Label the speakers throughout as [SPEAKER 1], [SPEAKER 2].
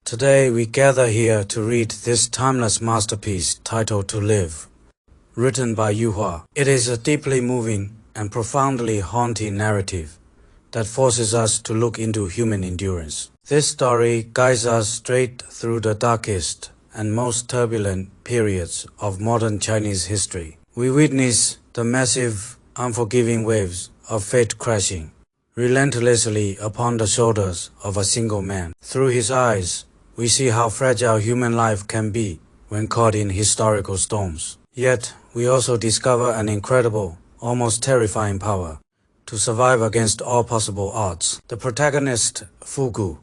[SPEAKER 1] Today we gather here to read this timeless masterpiece titled To Live, written by Yuhua. It is a deeply moving and profoundly haunting narrative that forces us to look into human endurance. This story guides us straight through the darkest and most turbulent periods of modern Chinese history. We witness the massive, unforgiving waves of fate crashing relentlessly upon the shoulders of a single man. Through his eyes, we see how fragile human life can be when caught in historical storms. Yet, we also discover an incredible, almost terrifying power to survive against all possible odds. The protagonist, Fugu,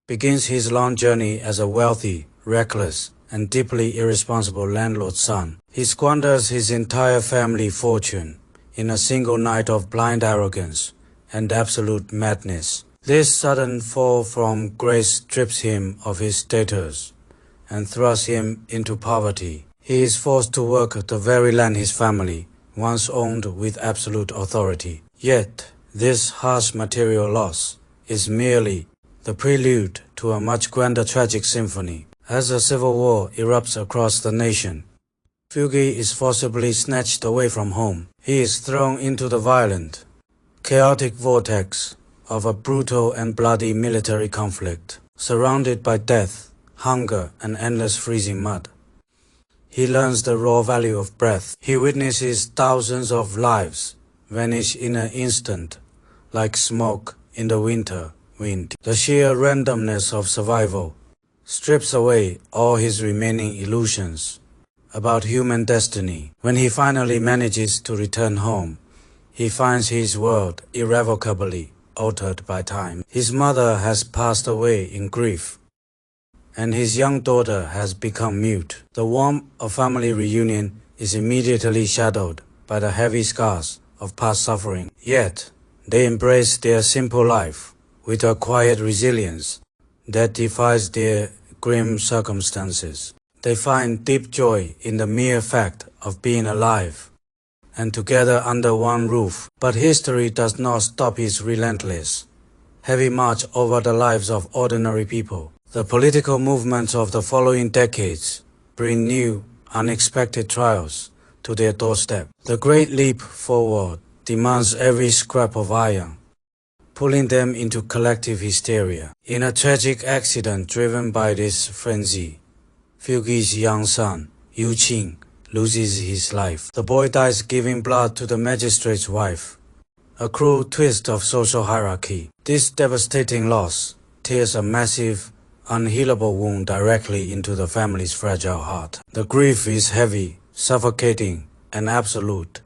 [SPEAKER 1] begins his long journey as a wealthy, reckless, and deeply irresponsible landlord's son. He squanders his entire family fortune in a single night of blind arrogance and absolute madness. This sudden fall from grace strips him of his status and thrusts him into poverty. He is forced to work the very land his family once owned with absolute authority. Yet, this harsh material loss is merely the prelude to a much grander tragic symphony. As a civil war erupts across the nation, Fugi is forcibly snatched away from home. He is thrown into the violent, chaotic vortex of a brutal and bloody military conflict. Surrounded by death, hunger, and endless freezing mud, he learns the raw value of breath. He witnesses thousands of lives vanish in an instant, like smoke in the winter wind. The sheer randomness of survival strips away all his remaining illusions about human destiny. When he finally manages to return home, he finds his world irrevocably altered by time. His mother has passed away in grief, and his young daughter has become mute. The warmth of family reunion is immediately shadowed by the heavy scars of past suffering. Yet, they embrace their simple life with a quiet resilience that defies their grim circumstances. They find deep joy in the mere fact of being alive and together under one roof. But history does not stop his relentless, heavy march over the lives of ordinary people. The political movements of the following decades bring new, unexpected trials to their doorstep. The Great Leap Forward demands every scrap of iron, pulling them into collective hysteria. In a tragic accident driven by this frenzy, Fugi's young son, Yu Qing, loses his life. The boy dies giving blood to the magistrate's wife, a cruel twist of social hierarchy. This devastating loss tears a massive, unhealable wound directly into the family's fragile heart. The grief is heavy, suffocating, and absolute.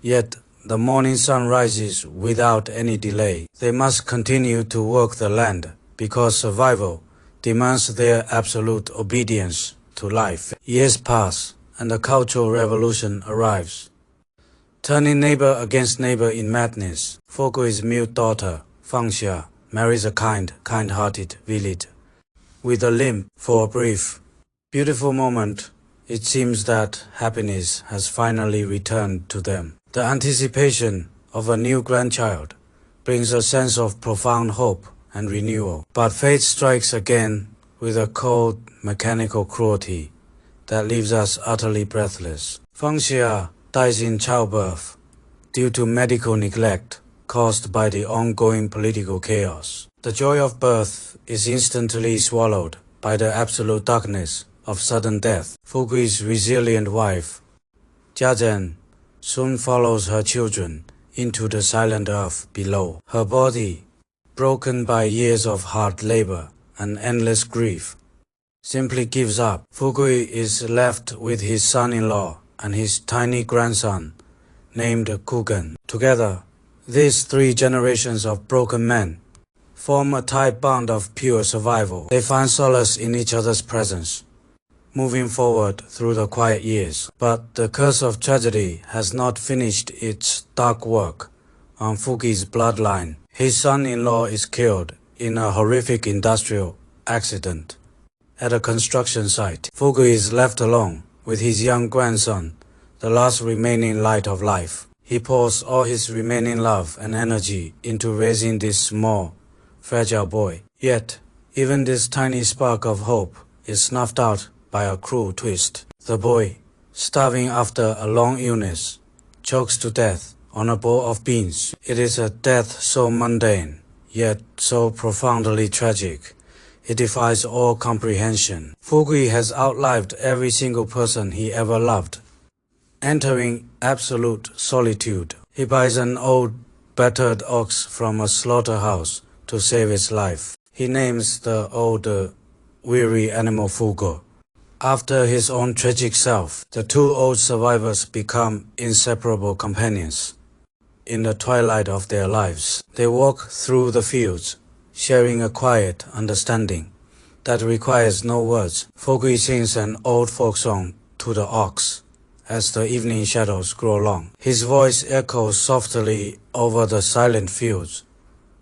[SPEAKER 1] Yet, the morning sun rises without any delay. They must continue to work the land because survival demands their absolute obedience to life. Years pass, and the Cultural Revolution arrives, turning neighbor against neighbor in madness. Fugui's mute daughter, Fangxia, marries a kind-hearted villager with a limp. For a brief, beautiful moment, it seems that happiness has finally returned to them. The anticipation of a new grandchild brings a sense of profound hope and renewal. But fate strikes again with a cold, mechanical cruelty that leaves us utterly breathless. Fangxia dies in childbirth due to medical neglect caused by the ongoing political chaos. The joy of birth is instantly swallowed by the absolute darkness of sudden death. Fugui's resilient wife, Jiazhen, soon follows her children into the silent earth below. Her body, broken by years of hard labor and endless grief, simply gives up. Fugui is left with his son-in-law and his tiny grandson, named Kugen. Together, these three generations of broken men form a tight bond of pure survival. They find solace in each other's presence, moving forward through the quiet years. But the curse of tragedy has not finished its dark work on Fugi's bloodline. His son-in-law is killed in a horrific industrial accident at a construction site. Fugu is left alone with his young grandson, the last remaining light of life. He pours all his remaining love and energy into raising this small, fragile boy. Yet, Even this tiny spark of hope is snuffed out by a cruel twist. The boy, starving after a long illness, chokes to death on a bowl of beans. It is a death so mundane, yet so profoundly tragic. It defies all comprehension. Fugui has outlived every single person he ever loved. Entering absolute solitude, he buys an old, battered ox from a slaughterhouse to save its life. He names the old, weary animal Fugo. After his own tragic self, the two old survivors become inseparable companions. In the twilight of their lives, they walk through the fields, sharing a quiet understanding that requires no words. Fugui sings an old folk song to the ox as the evening shadows grow long. His voice echoes softly over the silent fields,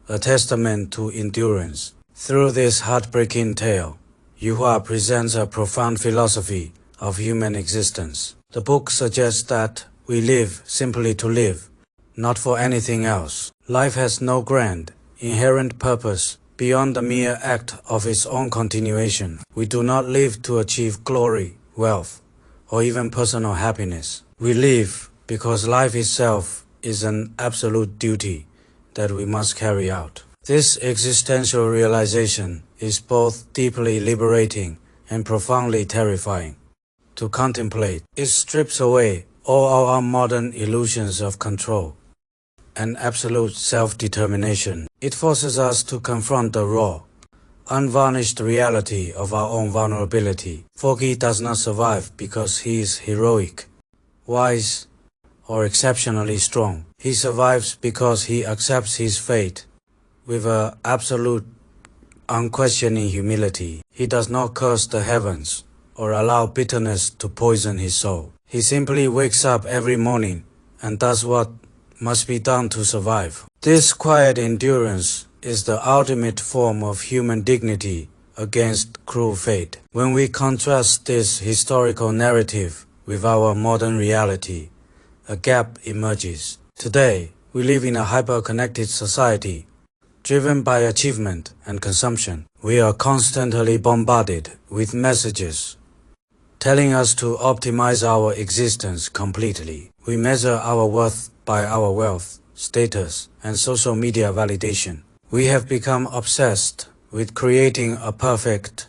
[SPEAKER 1] a testament to endurance. Through this heartbreaking tale, Yuhua presents a profound philosophy of human existence. The book suggests that we live simply to live, not for anything else. Life has no grand, inherent purpose beyond the mere act of its own continuation. We do not live to achieve glory, wealth, or even personal happiness. We live because life itself is an absolute duty that we must carry out. This existential realization is both deeply liberating and profoundly terrifying to contemplate. It strips away all our modern illusions of control and absolute self-determination. It forces us to confront the raw, unvarnished reality of our own vulnerability. Fugui does not survive because he is heroic, wise, or exceptionally strong. He survives because he accepts his fate with an absolute, unquestioning humility. He does not curse the heavens or allow bitterness to poison his soul. He simply wakes up every morning and does what must be done to survive. This quiet endurance is the ultimate form of human dignity against cruel fate. When we contrast this historical narrative with our modern reality, a gap emerges. Today, we live in a hyper-connected society, driven by achievement and consumption. We are constantly bombarded with messages telling us to optimize our existence completely. We measure our worth by our wealth, status, and social media validation. We have become obsessed with creating a perfect,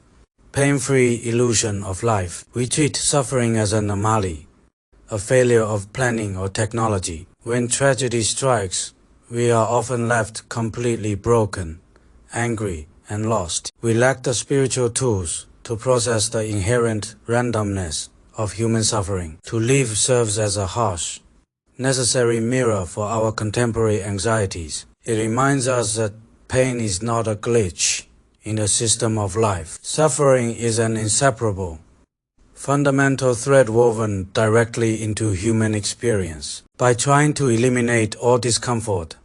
[SPEAKER 1] pain-free illusion of life. We treat suffering as an anomaly, a failure of planning or technology. When tragedy strikes, we are often left completely broken, angry, and lost. We lack the spiritual tools to process the inherent randomness of human suffering. To live serves as a harsh, necessary mirror for our contemporary anxieties. It reminds us that pain is not a glitch in the system of life. Suffering is an inseparable, fundamental thread woven directly into human experience. By trying to eliminate all discomfort,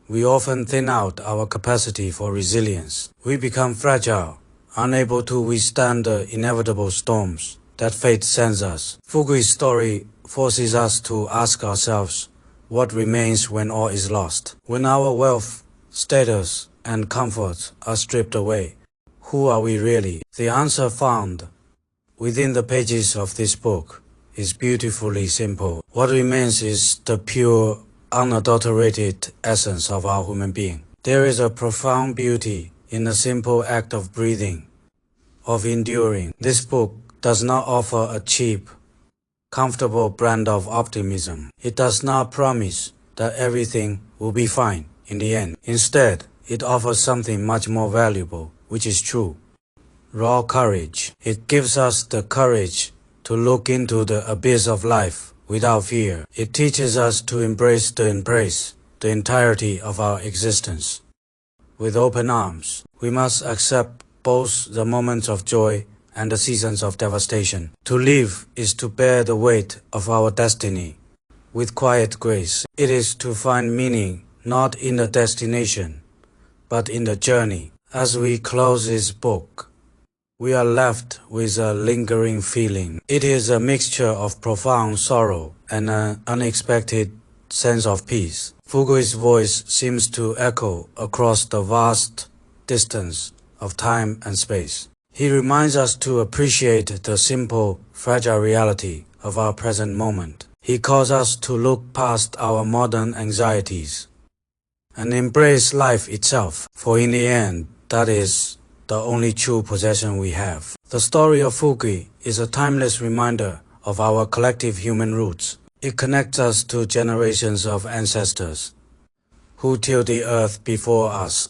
[SPEAKER 1] we often thin out our capacity for resilience. We become fragile, unable to withstand the inevitable storms that fate sends us. Fugui's story forces us to ask ourselves what remains when all is lost. When our wealth, status, and comfort are stripped away, who are we really? The answer found within the pages of this book is beautifully simple. What remains is the pure, unadulterated essence of our human being. There is a profound beauty in the simple act of breathing, of enduring. This book does not offer a cheap, comfortable brand of optimism. It does not promise that everything will be fine in the end. Instead, it offers something much more valuable, which is true, raw courage. It gives us the courage to look into the abyss of life without fear. It teaches us to embrace the entirety of our existence with open arms. We must accept both the moments of joy and the seasons of devastation. To live is to bear the weight of our destiny with quiet grace. It is to find meaning not in the destination, but in the journey. As we close this book, we are left with a lingering feeling. It is a mixture of profound sorrow and an unexpected sense of peace. Fugui's voice seems to echo across the vast distance of time and space. He reminds us to appreciate the simple, fragile reality of our present moment. He calls us to look past our modern anxieties and embrace life itself, for in the end, that is the only true possession we have. The story of Fuki is a timeless reminder of our collective human roots. It connects us to generations of ancestors who tilled the earth before us